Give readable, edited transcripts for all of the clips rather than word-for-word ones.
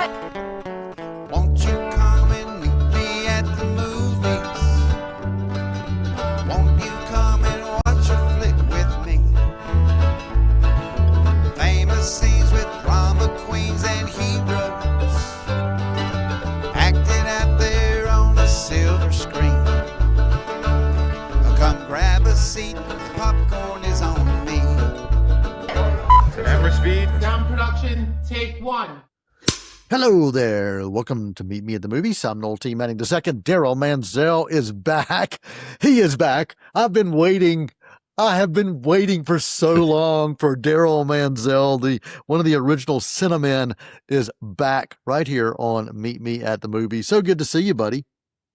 Won't you come and meet me at the movies? Won't you come and watch a flick with me? Famous scenes with drama queens and heroes acting out there on a silver screen. Come grab a seat, the popcorn is on me. Camera speed. Sound production, take one. Hello there. Welcome to Meet Me at the Movies. I'm Noel T. Manning II. Darryl Mansel is back. He is back. I have been waiting for so long for Darryl Mansel. One of the original Cinemen is back right here on Meet Me at the Movies. So good to see you, buddy.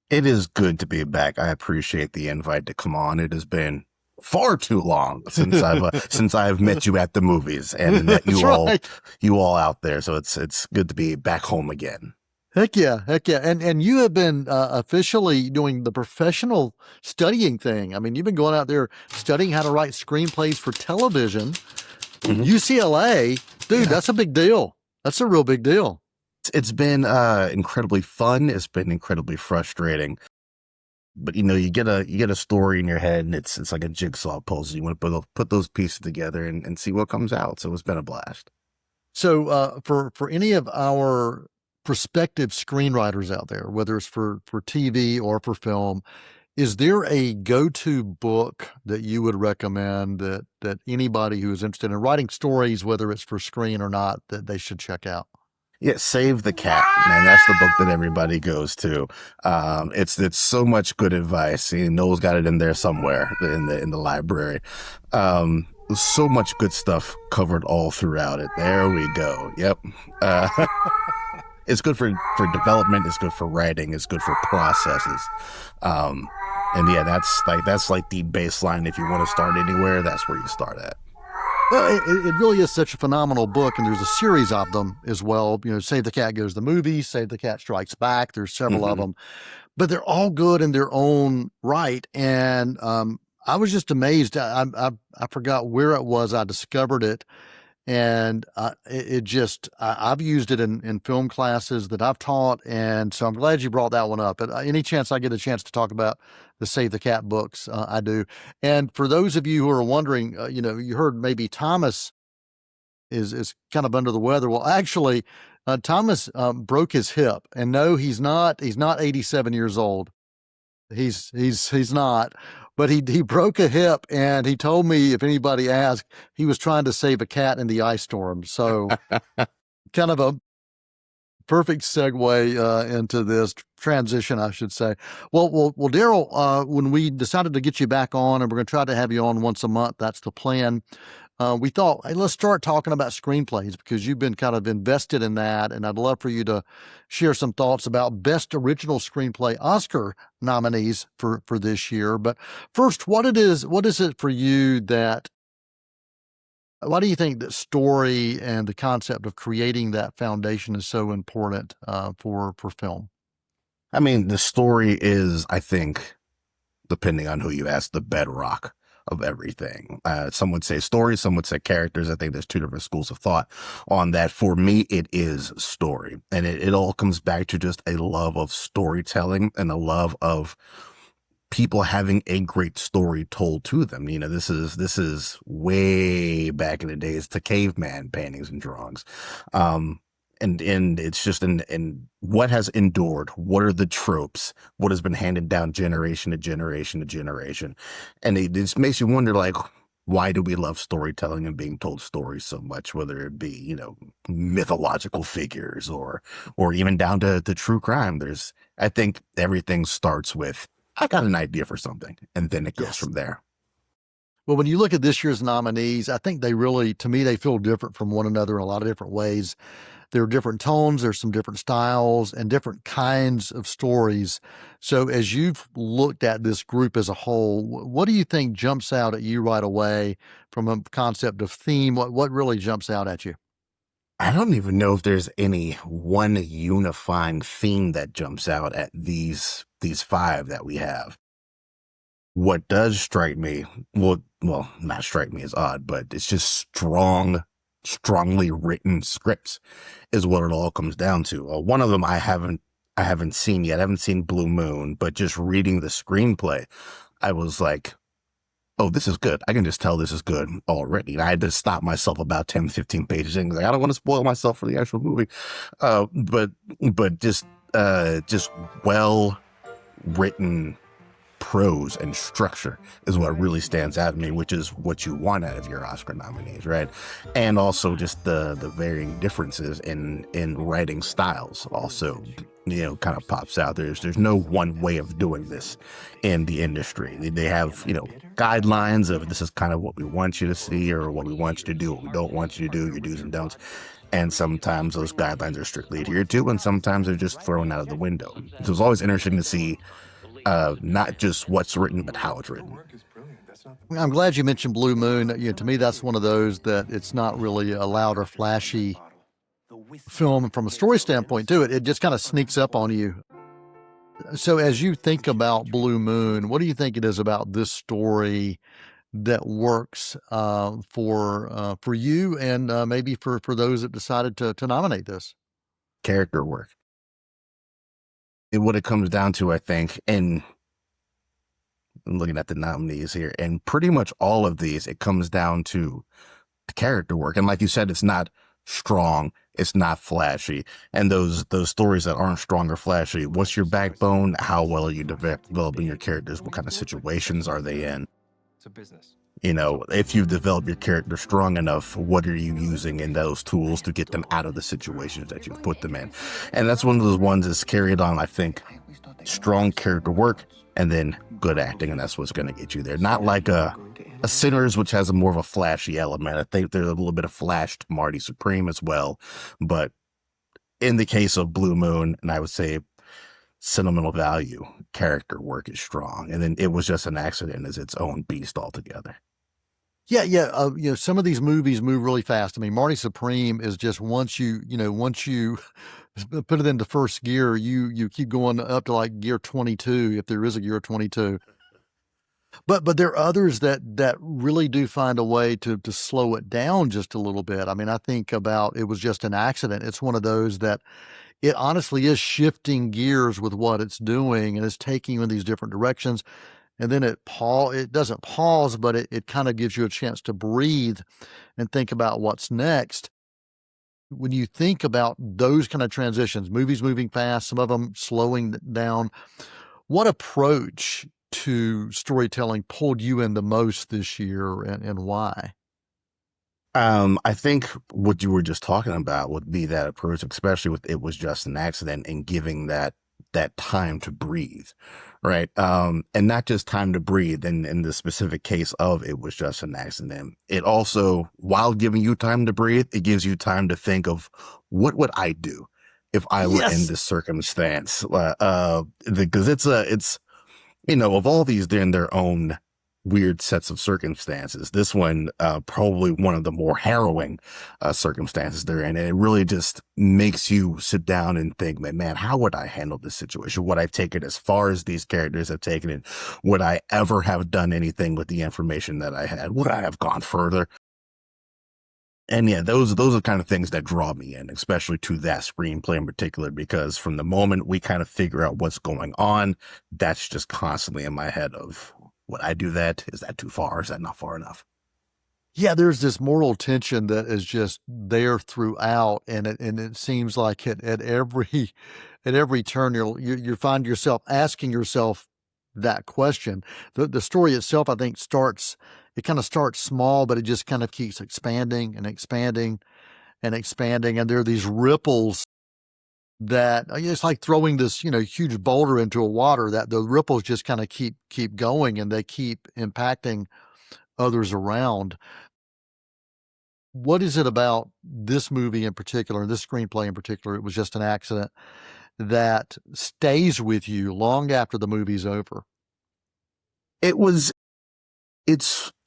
It is good to be back. I appreciate the invite to come on. It has been far too long since I've met you at the movies and met you all out there. So it's good to be back home again. Heck yeah. And you have been officially doing the professional studying thing. I mean, you've been going out there studying how to write screenplays for television. Mm-hmm. UCLA, dude, yeah. That's a big deal. That's a real big deal. It's been incredibly fun. It's been incredibly frustrating. But you get a story in your head, and it's like a jigsaw puzzle. You want to put those pieces together and see what comes out. So it's been a blast. So for any of our prospective screenwriters out there, whether it's for TV or for film, is there a go-to book that you would recommend that anybody who is interested in writing stories, whether it's for screen or not, that they should check out? Yeah, Save the Cat, man. That's the book that everybody goes to. It's so much good advice. Noel's got it in there somewhere in the library. So much good stuff covered all throughout it. There we go. Yep. It's good for development. It's good for writing. It's good for processes. And yeah, that's like the baseline. If you want to start anywhere, that's where you start at. Well, it really is such a phenomenal book, and there's a series of them as well. Save the Cat Goes to the Movies, Save the Cat Strikes Back. There's several of them, but they're all good in their own right. And I was just amazed. I forgot where it was. I discovered it, and I've used it in film classes that I've taught, and so I'm glad you brought that one up. But any chance I get a chance to talk about the Save the Cat books, I do. And for those of you who are wondering, you heard maybe Thomas is kind of under the weather. Well, actually, Thomas broke his hip, and no, he's not 87 years old. He's not, but he broke a hip, and he told me if anybody asked, he was trying to save a cat in the ice storm. So kind of a perfect segue into this transition, I should say. Well, Darryl, when we decided to get you back on, and we're going to try to have you on once a month, that's the plan. We thought, hey, let's start talking about screenplays because you've been kind of invested in that, and I'd love for you to share some thoughts about Best Original Screenplay Oscar nominees for this year. But first, what is it for you why do you think that story and the concept of creating that foundation is so important for film? I mean, the story is, I think, depending on who you ask, the bedrock of everything. Some would say story, some would say characters. I think there's two different schools of thought on that. For me, it is story. And it all comes back to just a love of storytelling and a love of people having a great story told to them. This is way back in the days to caveman paintings and drawings. And it's just in what has endured, what are the tropes, what has been handed down generation to generation to generation. And it just makes you wonder, like, why do we love storytelling and being told stories so much, whether it be, mythological figures or even down to true crime. I think everything starts with, I got an idea for something, and then it goes from there. Well, when you look at this year's nominees, I think to me, they feel different from one another in a lot of different ways. There are different tones, there's some different styles and different kinds of stories. So as you've looked at this group as a whole, what do you think jumps out at you right away from a concept of theme? What really jumps out at you? I don't even know if there's any one unifying theme that jumps out at these five that we have. What does strike me, well, not strike me as odd, but it's just strong strongly written scripts is what it all comes down to. One of them I haven't seen yet. I haven't seen Blue Moon, but just reading the screenplay, I was like, oh, this is good. I can just tell this is good already. And I had to stop myself about 10, 15 pages in. Like, I don't want to spoil myself for the actual movie. But just well written prose and structure is what really stands out to me, which is what you want out of your Oscar nominees, right? And also just the varying differences in writing styles also, kind of pops out. There's no one way of doing this in the industry. They have, guidelines of this is kind of what we want you to see or what we want you to do, what we don't want you to do, your do's and don'ts. And sometimes those guidelines are strictly adhered to, and sometimes they're just thrown out of the window. So it's always interesting to see not just what's written, but how it's written. I'm glad you mentioned Blue Moon. To me, that's one of those that it's not really a loud or flashy film from a story standpoint, too. It just kind of sneaks up on you. So as you think about Blue Moon, what do you think it is about this story that works for you and maybe for those that decided to nominate this? Character work. What it comes down to, I think, and I'm looking at the nominees here, and pretty much all of these, it comes down to the character work. And like you said, it's not strong, it's not flashy. And those stories that aren't strong or flashy, what's your backbone? How well are you developing your characters? What kind of situations are they in? It's a business. If you've developed your character strong enough, what are you using in those tools to get them out of the situations that you've put them in? And that's one of those ones that's carried on, I think, strong character work and then good acting, and that's what's going to get you there. Not like a Sinners, which has a more of a flashy element. I think there's a little bit of flash to Marty Supreme as well. But in the case of Blue Moon, and I would say Sentimental Value, character work is strong. And then It Was Just an Accident is its own beast altogether. Yeah. Some of these movies move really fast. I mean, Marty Supreme is just once you put it into first gear, you keep going up to like gear 22, if there is a gear 22. But there are others that really do find a way to slow it down just a little bit. I mean, I think about It Was Just an Accident. It's one of those that it honestly is shifting gears with what it's doing, and it's taking you in these different directions. And then it doesn't pause, but it kind of gives you a chance to breathe and think about what's next. When you think about those kind of transitions, movies moving fast, some of them slowing down, what approach to storytelling pulled you in the most this year, and why? I think what you were just talking about would be that approach, especially with It Was Just an Accident, and giving that time to breathe, right? And not just time to breathe in the specific case of It Was Just an Accident. It also, while giving you time to breathe, it gives you time to think of, what would I do if I were in this circumstance? Because it's of all these, they're in their own weird sets of circumstances. This one, probably one of the more harrowing circumstances they're in. And it really just makes you sit down and think, man, how would I handle this situation? Would I take it as far as these characters have taken it? Would I ever have done anything with the information that I had? Would I have gone further? And yeah, those are the kind of things that draw me in, especially to that screenplay in particular, because from the moment we kind of figure out what's going on, that's just constantly in my head of, would I do that? Is that too far? Is that not far enough? Yeah, there's this moral tension that is just there throughout, and it seems like at every turn you find yourself asking yourself that question. The story itself, I think, kind of starts small, but it just kind of keeps expanding and expanding and expanding, and there are these ripples that it's like throwing this huge boulder into a water, that the ripples just kind of keep going, and they keep impacting others around. What is it about this movie in particular, this screenplay in particular, It Was Just an Accident, that stays with you long after the movie's over? It's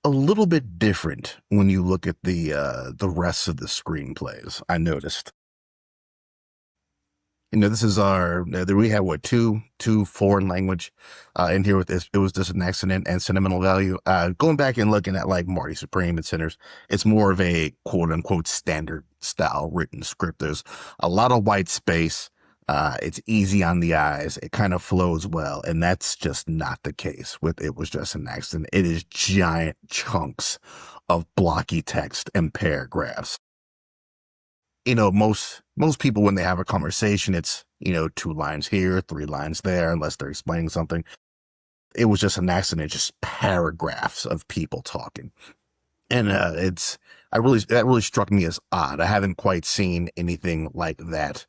a little bit different when you look at the rest of the screenplays, I noticed. This is we had two foreign language in here with this. It was just an accident and Sentimental Value. Going back and looking at like Marty Supreme and Sinners, it's more of a quote unquote standard style written script. There's a lot of white space. It's easy on the eyes. It kind of flows well. And that's just not the case with It Was Just an Accident. It is giant chunks of blocky text and paragraphs. Most people, when they have a conversation, it's, 2 lines here, 3 lines there, unless they're explaining something. It was just an accident, just paragraphs of people talking. And that really struck me as odd. I haven't quite seen anything like that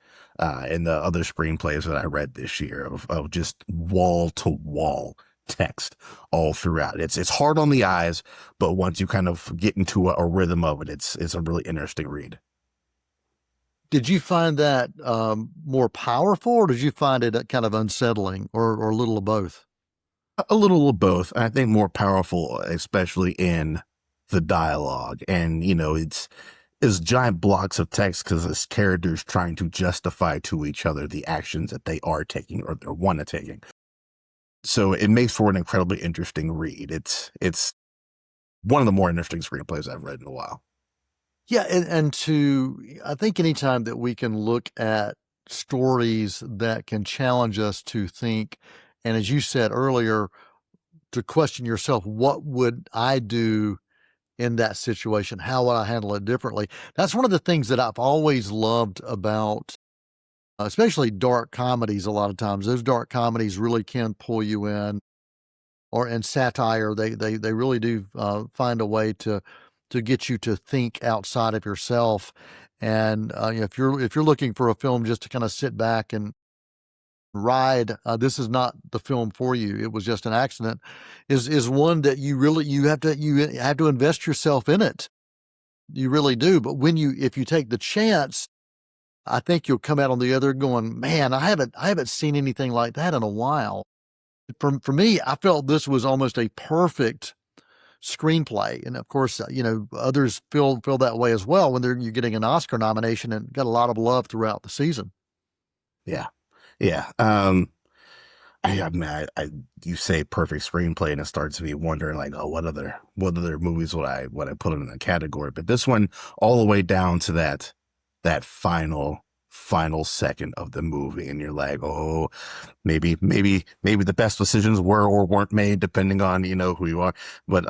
in the other screenplays that I read this year of just wall to wall text all throughout. It's hard on the eyes, but once you kind of get into a rhythm of it, it's a really interesting read. Did you find that more powerful, or did you find it kind of unsettling, or a little of both? A little of both. I think more powerful, especially in the dialogue. And, it's giant blocks of text because it's characters trying to justify to each other the actions that they are taking or they want to taking. So it makes for an incredibly interesting read. It's one of the more interesting screenplays I've read in a while. Yeah, I think anytime that we can look at stories that can challenge us to think, and as you said earlier, to question yourself, what would I do in that situation? How would I handle it differently? That's one of the things that I've always loved about, especially dark comedies. A lot of times, those dark comedies really can pull you in, and satire. They really do find a way to get you to think outside of yourself. And if you're looking for a film just to kind of sit back and ride, this is not the film for you. It Was Just an Accident is one that you have to invest yourself in it. You really do. But if you take the chance, I think you'll come out on the other going, man, I haven't seen anything like that in a while. For me, I felt this was almost a perfect screenplay. And of course, others feel that way as well when you're getting an Oscar nomination and got a lot of love throughout the season. Yeah. Yeah. You say perfect screenplay and it starts me wondering like, oh, what other movies would I put in the category? But this one all the way down to that final second of the movie. And you're like, oh, maybe the best decisions were or weren't made depending on, who you are. But,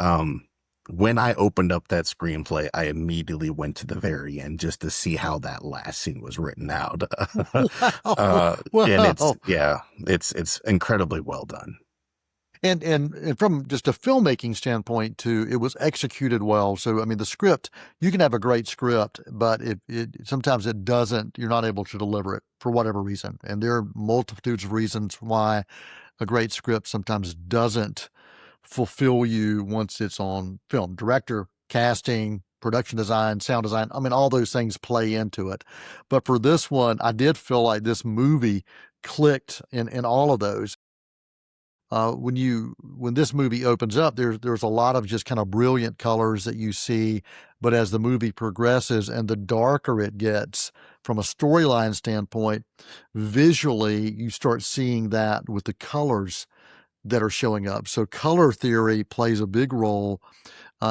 when I opened up that screenplay, I immediately went to the very end just to see how that last scene was written out. Wow. And it's incredibly well done. And from just a filmmaking standpoint too, it was executed well. So, I mean, the script, you can have a great script, but sometimes it doesn't, you're not able to deliver it for whatever reason. And there are multitudes of reasons why a great script sometimes doesn't fulfill you once it's on film. Director, casting, production design, sound design. I mean, all those things play into it. But for this one, I did feel like this movie clicked in all of those. When this movie opens up, there's a lot of just kind of brilliant colors that you see, but as the movie progresses and the darker it gets from a storyline standpoint, visually, you start seeing that with the colors that are showing up. So color theory plays a big role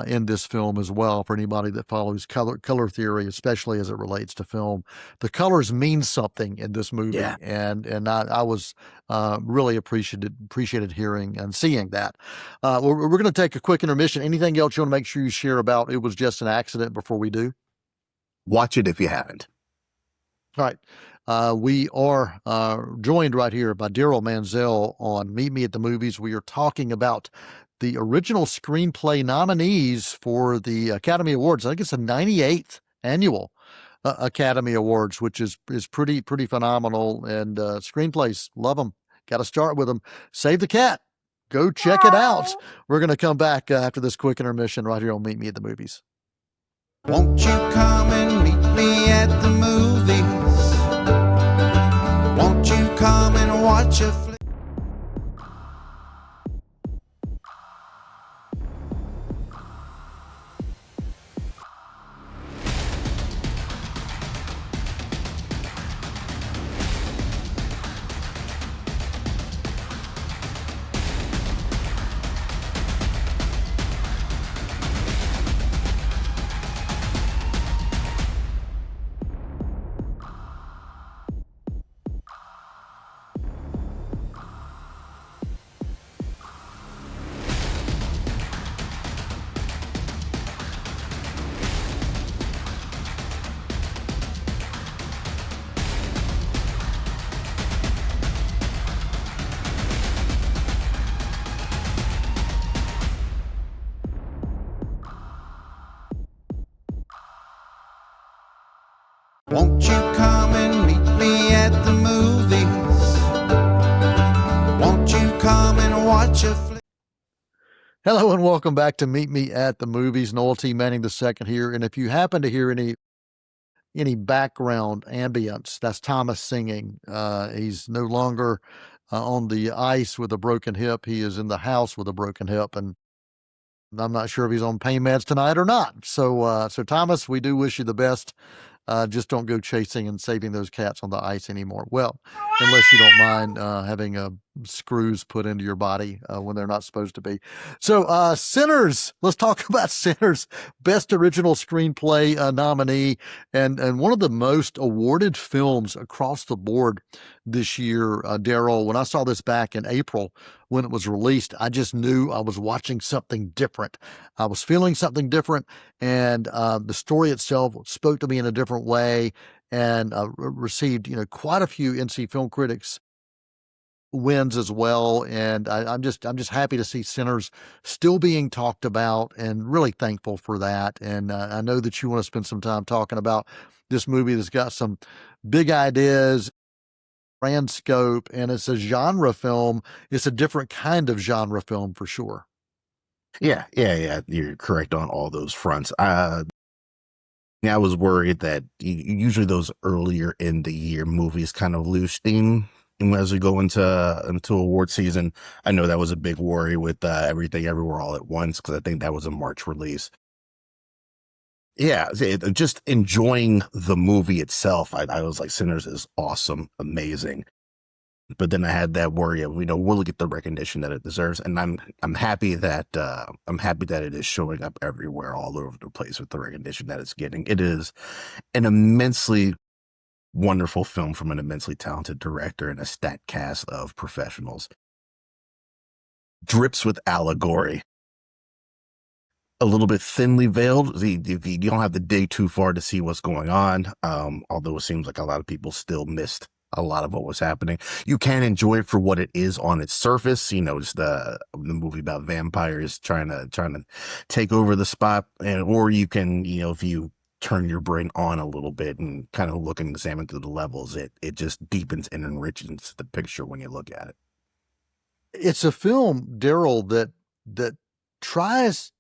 in this film as well. For anybody that follows color theory, especially as it relates to film, the colors mean something in this movie. Yeah. And I was really appreciated hearing and seeing that. We're going to take a quick intermission. Anything else you want to make sure you share about It Was Just an Accident before we do? Watch it if you haven't. All right. We are joined right here by Darryl Mansel on Meet Me at the Movies. We are talking about the original screenplay nominees for the Academy Awards. I think it's the 98th annual Academy Awards, which is pretty phenomenal. And screenplays, love them. Got to start with them. Save the Cat. Go check it out. We're going to come back after this quick intermission right here on Meet Me at the Movies. Won't you come and meet me at the movies? Won't you come and watch a flick? Won't you come and meet me at the movies? Won't you come and watch a flick? Hello and welcome back to Meet Me at the Movies. Noel T. Manning II here. And if you happen to hear any background ambience, that's Thomas singing. He's no longer on the ice with a broken hip. He is in the house with a broken hip, and I'm not sure if he's on pain meds tonight or not. So Thomas, we do wish you the best. Just don't go chasing and saving those cats on the ice anymore. Well, unless you don't mind having screws put into your body when they're not supposed to be. So Sinners, let's talk about Sinners, Best Original Screenplay nominee, and one of the most awarded films across the board this year. Darryl, when I saw this back in April when it was released, I just knew I was watching something different. I was feeling something different, and the story itself spoke to me in a different way, and received quite a few NC Film Critics wins as well. And I'm just happy to see Sinners still being talked about, and really thankful for that. And I know that you want to spend some time talking about this movie that's got some big ideas, grand scope, and it's a genre film. It's a different kind of genre film for sure. Yeah. You're correct on all those fronts. I was worried that usually those earlier in the year movies kind of lose steam as we go into award season. I know that was a big worry with Everything Everywhere All at Once, because I think that was a March release. Yeah, just enjoying the movie itself. I was like, Sinners is awesome, amazing. But then I had that worry of, will it get the recognition that it deserves? And I'm happy that it is showing up everywhere, all over the place, with the recognition that it's getting. It is an immensely wonderful film from an immensely talented director and a stacked cast of professionals. Drips with allegory. A little bit thinly veiled. You don't have to dig too far to see what's going on. Although it seems like a lot of people still missed a lot of what was happening. You can enjoy it for what it is on its surface. Just the movie about vampires trying to take over the spot, or you can, if you turn your brain on a little bit and kind of look and examine through the levels, it just deepens and enriches the picture when you look at it. It's a film, Darryl, that tries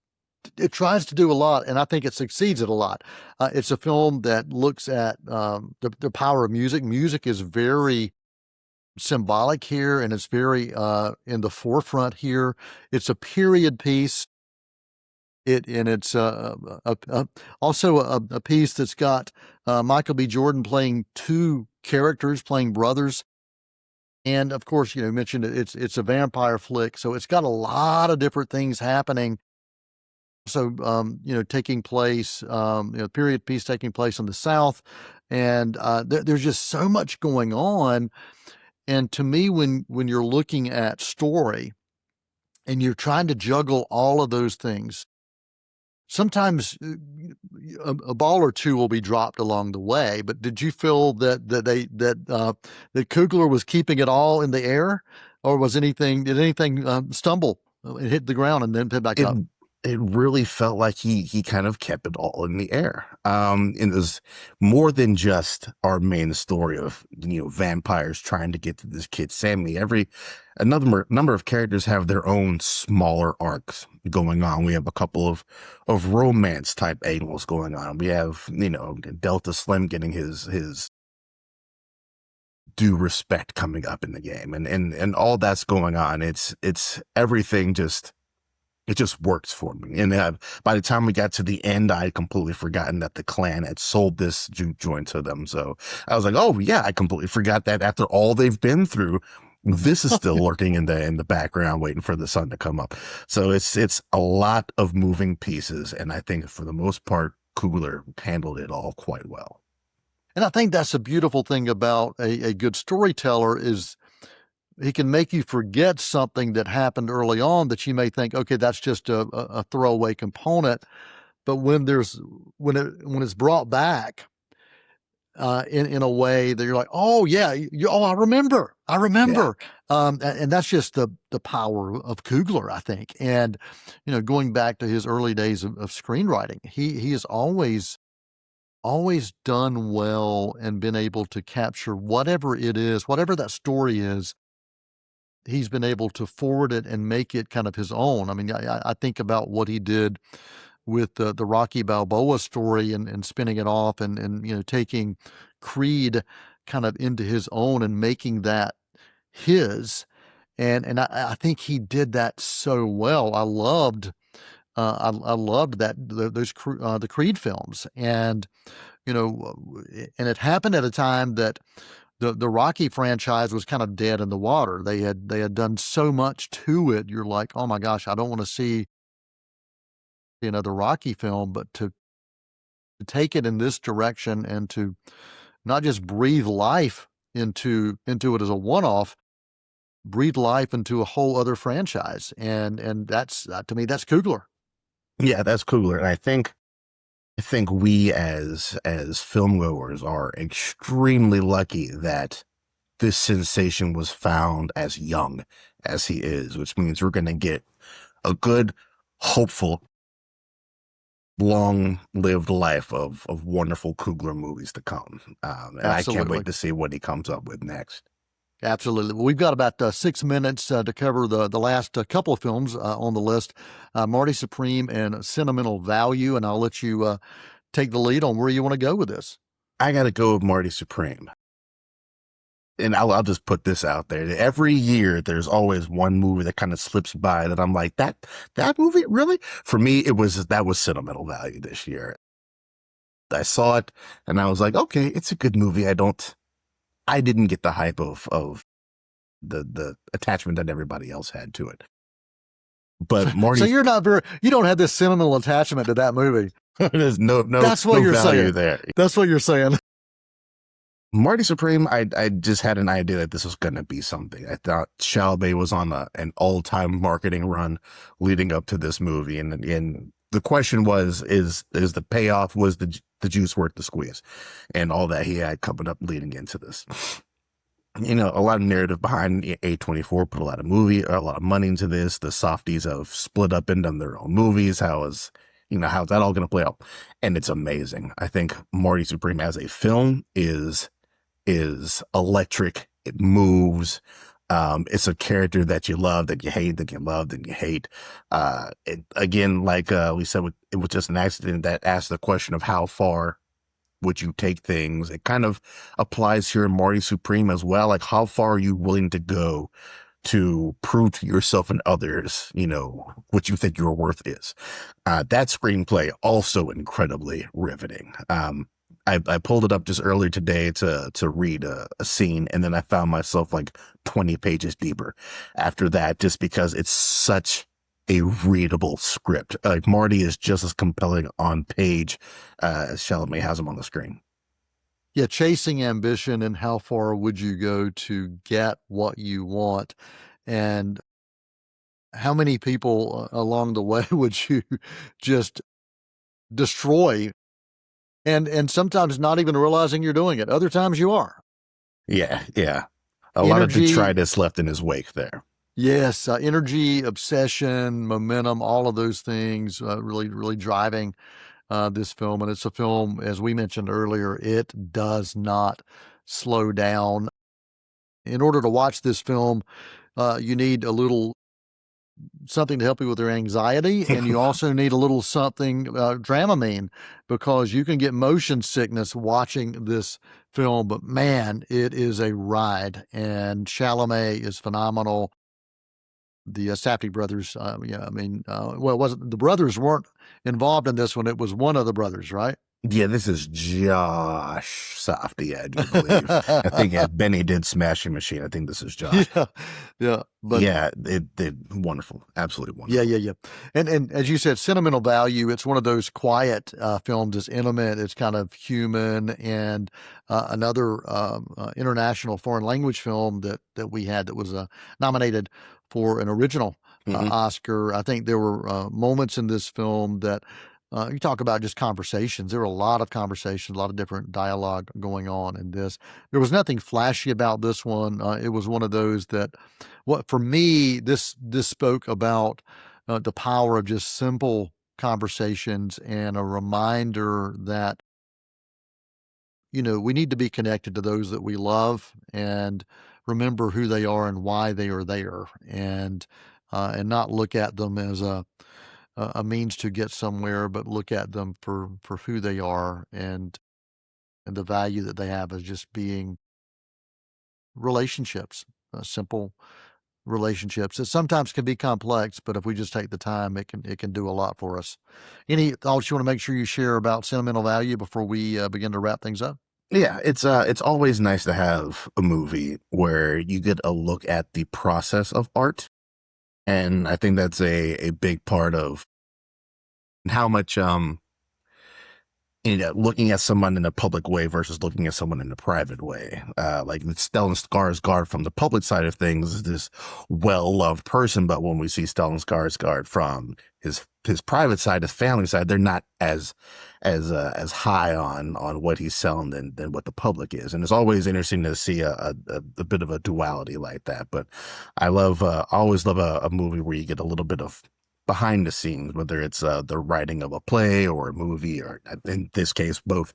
to do a lot, and I think it succeeds at a lot. It's a film that looks at the power of music. Music is very symbolic here, and it's very in the forefront here. It's a period piece. It's also a piece that's got Michael B. Jordan playing two characters, playing brothers. And of course, you mentioned it's a vampire flick, so it's got a lot of different things happening. So, taking place, period piece taking place in the South, and there's just so much going on. And to me, when you're looking at story and you're trying to juggle all of those things, sometimes a ball or two will be dropped along the way. But did you feel that Coogler was keeping it all in the air, or did anything stumble and hit the ground and then pick back up? It really felt like he kind of kept it all in the air. And there's more than just our main story of, vampires trying to get to this kid, Sammy. A number of characters have their own smaller arcs going on. We have a couple of romance type angles going on. We have, Delta Slim getting his due respect coming up in the game, and all that's going on. It's everything it just works for me. And by the time we got to the end, I had completely forgotten that the Klan had sold this juke joint to them. So I was like, oh yeah, I completely forgot that after all they've been through, this is still lurking in the background, waiting for the sun to come up. So it's a lot of moving pieces. And I think for the most part, Coogler handled it all quite well. And I think that's a beautiful thing about a good storyteller is he can make you forget something that happened early on that you may think, okay, that's just a throwaway component. But when it's brought back in a way that you're like, oh yeah, I remember. Yeah. And that's just the power of Coogler, I think. And going back to his early days of screenwriting, he is always always done well and been able to capture whatever it is, whatever that story is. He's been able to forward it and make it kind of his own. I mean, I think about what he did with the Rocky Balboa story and spinning it off and taking Creed kind of into his own and making that his. And I think he did that so well. I loved that the Creed films, and and it happened at a time that the Rocky franchise was kind of dead in the water. They had done so much to it. You're like, oh my gosh, I don't want to see another Rocky film, but to take it in this direction and to not just breathe life into it as a one-off, breathe life into a whole other franchise. And that's to me, that's Coogler. Yeah, that's Coogler. And I think we as film goers are extremely lucky that this sensation was found as young as he is, which means we're going to get a good, hopeful, long-lived life of wonderful Coogler movies to come. And I can't wait to see what he comes up with next. Absolutely. Well, we've got about 6 minutes to cover the last couple of films on the list, Marty Supreme and Sentimental Value, and I'll let you take the lead on where you want to go with this. I got to go with Marty Supreme. And I'll just put this out there. Every year, there's always one movie that kind of slips by that I'm like, that movie, really? For me, that was Sentimental Value this year. I saw it and I was like, okay, it's a good movie. I didn't get the hype of the attachment that everybody else had to it. But Marty, so you don't have this sentimental attachment to that movie. There's no That's what you're saying. There. That's what you're saying. Marty Supreme, I just had an idea that this was going to be something. I thought Chalamet was on an all-time marketing run leading up to this movie. And the question was, is the payoff, was the juice worth the squeeze? And all that he had coming up leading into this. A lot of narrative behind A24, put a lot of money into this. The softies have split up into their own movies. How's that all going to play out? And it's amazing. I think Marty Supreme as a film is electric. It moves. It's a character that you love, that you hate, that you love, that you hate. Again, like we said, it was just an accident that asked the question of how far would you take things. It kind of applies here in Marty Supreme as well. Like, how far are you willing to go to prove to yourself and others, what you think your worth is? That screenplay also incredibly riveting. I pulled it up just earlier today to read a scene, and then I found myself like 20 pages deeper after that, just because it's such a readable script. Like, Marty is just as compelling on page as Chalamet has him on the screen. Yeah, chasing ambition, and how far would you go to get what you want? And how many people along the way would you just destroy? And sometimes not even realizing you're doing it. Other times you are. Yeah. A lot of detritus left in his wake there. Yes, energy, obsession, momentum, all of those things really, really driving this film. And it's a film, as we mentioned earlier, it does not slow down. In order to watch this film, you need a little something to help you with your anxiety, and you also need a little something, Dramamine, because you can get motion sickness watching this film. But man, it is a ride, and Chalamet is phenomenal. The Safdie brothers, it wasn't, the brothers weren't involved in this one. It was one of the brothers, right? Yeah, this is Josh Safdie, I do believe. I think Benny did Smashing Machine. I think this is Josh. Yeah. But yeah, it did wonderful. Absolutely wonderful. Yeah. And as you said, Sentimental Value, it's one of those quiet films. It's intimate. It's kind of human. And another international foreign language film that we had that was nominated for an original Oscar. I think there were moments in this film that you talk about just conversations. There were a lot of conversations, a lot of different dialogue going on in this. There was nothing flashy about this one. It was one of those that, for me, this spoke about the power of just simple conversations and a reminder that we need to be connected to those that we love and remember who they are and why they are there, and not look at them as a means to get somewhere, but look at them for who they are, and the value that they have as just being relationships, simple relationships that sometimes can be complex, but if we just take the time, it can do a lot for us. Any thoughts you want to make sure you share about Sentimental Value before we begin to wrap things up? Yeah, it's always nice to have a movie where you get a look at the process of art. And I think that's a big part of how much looking at someone in a public way versus looking at someone in a private way. Like Stellan Skarsgård from the public side of things is this well-loved person, but when we see Stellan Skarsgård from his private side, his family side, they're not as high on what he's selling than what the public is. And it's always interesting to see a bit of a duality like that. But I always love a movie where you get a little bit of behind the scenes, whether it's the writing of a play or a movie, or in this case, both.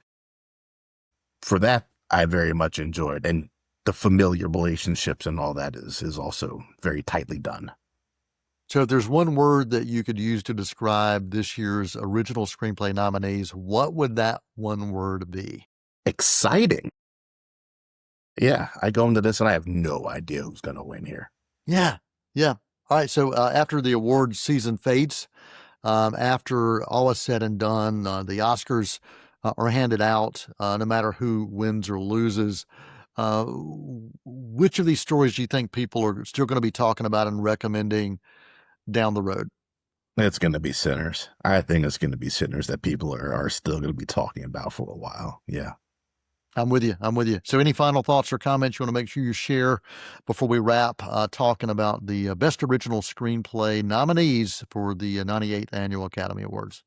For that, I very much enjoyed. And the familiar relationships and all that is also very tightly done. So if there's one word that you could use to describe this year's original screenplay nominees, what would that one word be? Exciting. Yeah, I go into this and I have no idea who's going to win here. Yeah. All right, so after the award season fades, after all is said and done, the Oscars are handed out, no matter who wins or loses. Which of these stories do you think people are still going to be talking about and recommending down the road? It's going to be Sinners. I think it's going to be Sinners that people are still going to be talking about for a while. Yeah. I'm with you. So any final thoughts or comments you want to make sure you share before we wrap, talking about the Best Original Screenplay nominees for the 98th Annual Academy Awards?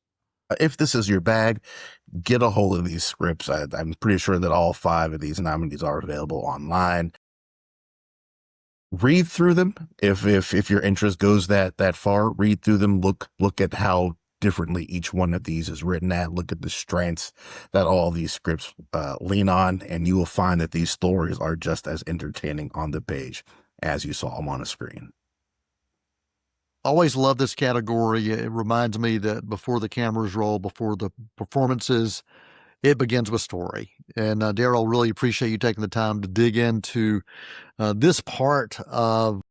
If this is your bag, get a hold of these scripts. I'm pretty sure that all 5 of these nominees are available online. Read through them. If your interest goes that far, read through them. Look at how differently each one of these is written at. Look at the strengths that all these scripts lean on, and you will find that these stories are just as entertaining on the page as you saw them on a screen. Always love this category. It reminds me that before the cameras roll, before the performances, it begins with story. And Darryl, really appreciate you taking the time to dig into this part of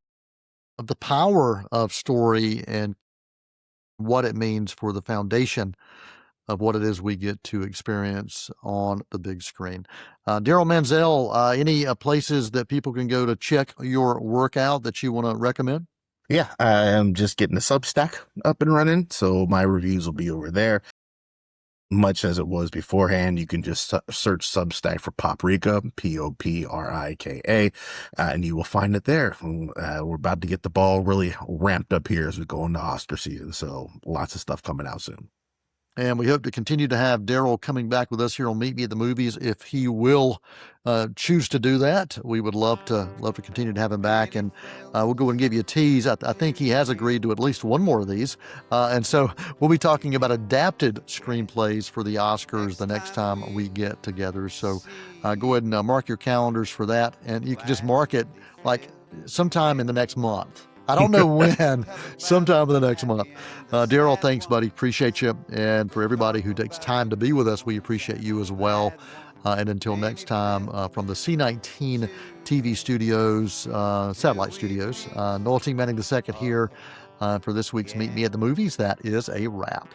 the power of story and what it means for the foundation of what it is we get to experience on the big screen. Darryl Mansel, any places that people can go to check your work out that you want to recommend? Yeah, I am just getting the Substack up and running, so my reviews will be over there. Much as it was beforehand, you can just search Substack for Paprika, Poprika, and you will find it there. We're about to get the ball really ramped up here as we go into Oscar season, so lots of stuff coming out soon. And we hope to continue to have Darryl coming back with us here on Meet Me at the Movies if he will choose to do that. We would love to continue to have him back, and we'll go and give you a tease. I think he has agreed to at least one more of these, and so we'll be talking about adapted screenplays for the Oscars the next time we get together. So go ahead and mark your calendars for that, and you can just mark it like sometime in the next month. I don't know when, sometime in the next month. Darryl, thanks, buddy. Appreciate you. And for everybody who takes time to be with us, we appreciate you as well. And until next time, from the C19 TV studios, satellite studios, Noel T. Manning II here for this week's Meet Me at the Movies. That is a wrap.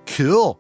Cool.